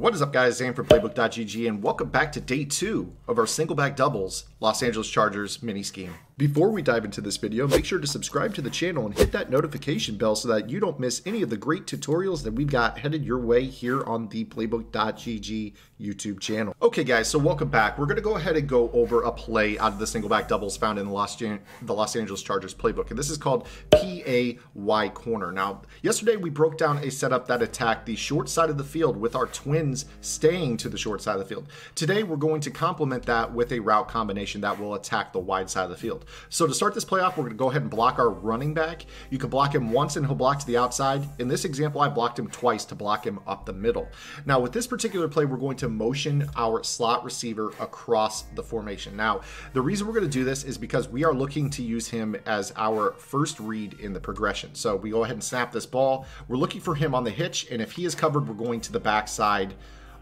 What is up, guys? Zane from PlaybookGG, and welcome back to day 2 of our Singleback Doubles Los Angeles Chargers mini scheme. Before we dive into this video, make sure to subscribe to the channel and hit that notification bell so that you don't miss any of the great tutorials that we've got headed your way here on the PlaybookGG YouTube channel. Okay, guys, so welcome back. We're going to go ahead and go over a play out of the Singleback Doubles found in the Los Angeles Chargers playbook, and this is called EAY Corner. Now, yesterday we broke down a setup that attacked the short side of the field with our twins staying to the short side of the field. Today, we're going to complement that with a route combination that will attack the wide side of the field. So to start this play off, we're going to go ahead and block our running back. You can block him once and he'll block to the outside. In this example, I blocked him twice to block him up the middle. Now, with this particular play, we're going to motion our slot receiver across the formation. Now, the reason we're going to do this is because we are looking to use him as our first read in the progression. So we go ahead and snap this ball. We're looking for him on the hitch, and if he is covered, we're going to the backside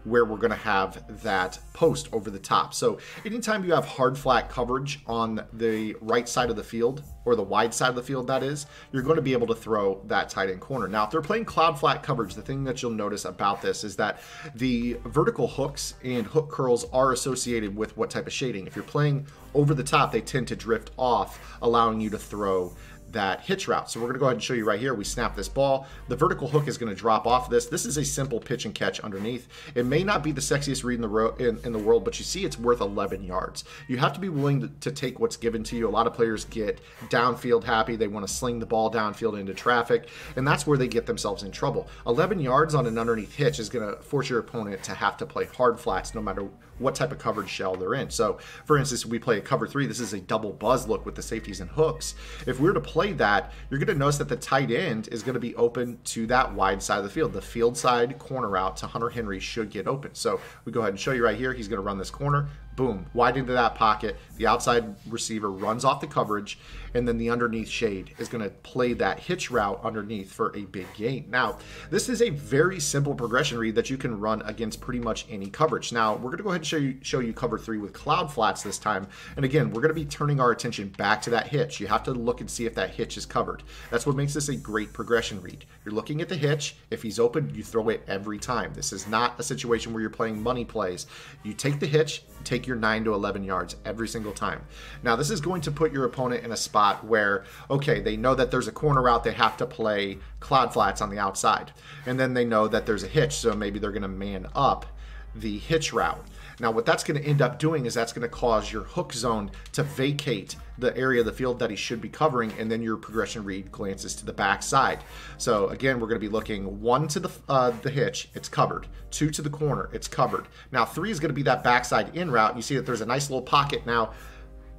where we're going to have that post over the top. So anytime you have hard flat coverage on the right side of the field, or the wide side of the field that is, you're going to be able to throw that tight end corner. Now, if they're playing cloud flat coverage, the thing that you'll notice about this is that the vertical hooks and hook curls are associated with what type of shading. If you're playing over the top, they tend to drift off, allowing you to throw that hitch route. So we're going to go ahead and show you right here. We snap this ball. The vertical hook is going to drop off this. This is a simple pitch and catch underneath. It may not be the sexiest read in the world, but you see it's worth 11 yards. You have to be willing to take what's given to you. A lot of players get downfield happy. They want to sling the ball downfield into traffic, and that's where they get themselves in trouble. 11 yards on an underneath hitch is going to force your opponent to have to play hard flats no matter what type of coverage shell they're in. So for instance, we play a cover 3. This is a double buzz look with the safeties and hooks. If we were to play that, you're going to notice that the tight end is going to be open to that wide side of the field. The field side corner route to Hunter Henry should get open. So we go ahead and show you right here. He's going to run this corner. Boom, wide into that pocket. The outside receiver runs off the coverage, and then the underneath shade is going to play that hitch route underneath for a big gain. Now, this is a very simple progression read that you can run against pretty much any coverage. Now, we're going to go ahead and show you cover 3 with cloud flats this time. And again, we're going to be turning our attention back to that hitch. You have to look and see if that hitch is covered. That's what makes this a great progression read. You're looking at the hitch. If he's open, you throw it every time. This is not a situation where you're playing money plays. You take the hitch, take your 9 to 11 yards every single time. Now, this is going to put your opponent in a spot where, okay, they know that there's a corner route, they have to play cloud flats on the outside. And then they know that there's a hitch, so maybe they're going to man up the hitch route. Now, what that's going to end up doing is that's going to cause your hook zone to vacate the area of the field that he should be covering, and then your progression read glances to the backside. So again, we're going to be looking 1 to the hitch, it's covered. 2 to the corner, it's covered. Now 3 is going to be that backside in route. You see that there's a nice little pocket now.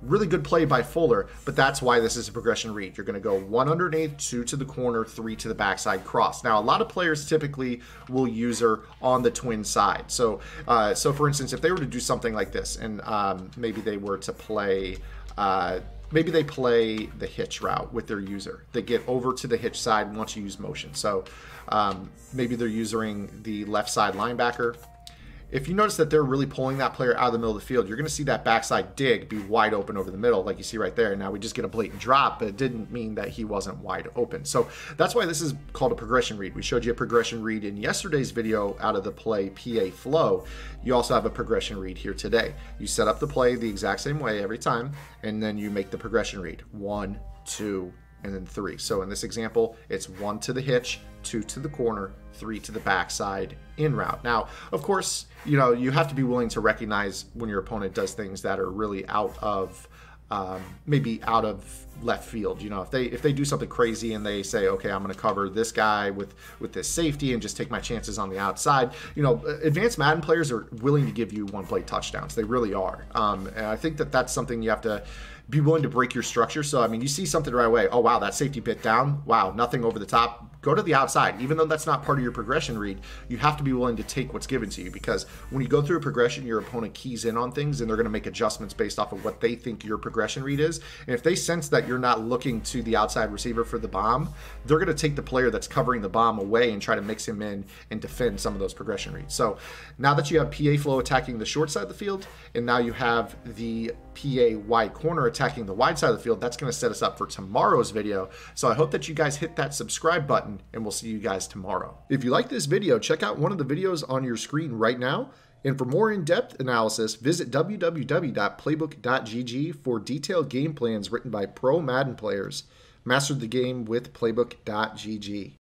Really good play by Fuller, but that's why this is a progression read. You're going to go 1 underneath, 2 to the corner, 3 to the backside cross. Now, a lot of players typically will use her on the twin side. So for instance, if they were to do something like this, and maybe they were to play, maybe they play the hitch route with their user. They get over to the hitch side once you use motion. So maybe they're using the left side linebacker. If you notice that they're really pulling that player out of the middle of the field, you're going to see that backside dig be wide open over the middle, like you see right there. Now we just get a blatant drop, but it didn't mean that he wasn't wide open. So that's why this is called a progression read. We showed you a progression read in yesterday's video out of the play PA Flow. You also have a progression read here today. You set up the play the exact same way every time, and then you make the progression read. 1, 2, and then 3. So in this example, it's 1 to the hitch, 2 to the corner, 3 to the backside in route. Now, of course, you know, you have to be willing to recognize when your opponent does things that are really out of maybe out of left field. You know, if they do something crazy and they say, okay, I'm going to cover this guy with this safety and just take my chances on the outside. You know, advanced Madden players are willing to give you one play touchdowns. They really are. And I think that that's something you have to be willing to break your structure. So, I mean, you see something right away. Oh, wow, that safety bit down. Wow, nothing over the top. Go to the outside. Even though that's not part of your progression read, you have to be willing to take what's given to you, because when you go through a progression, your opponent keys in on things and they're going to make adjustments based off of what they think your progression read is. And if they sense that you're not looking to the outside receiver for the bomb, they're going to take the player that's covering the bomb away and try to mix him in and defend some of those progression reads. So now that you have PA Flow attacking the short side of the field, and now you have the EAY Corner attacking the wide side of the field, that's going to set us up for tomorrow's video. So I hope that you guys hit that subscribe button button, and we'll see you guys tomorrow. If you like this video, check out one of the videos on your screen right now. And for more in-depth analysis, visit www.playbookGG for detailed game plans written by pro Madden players. Master the game with PlaybookGG.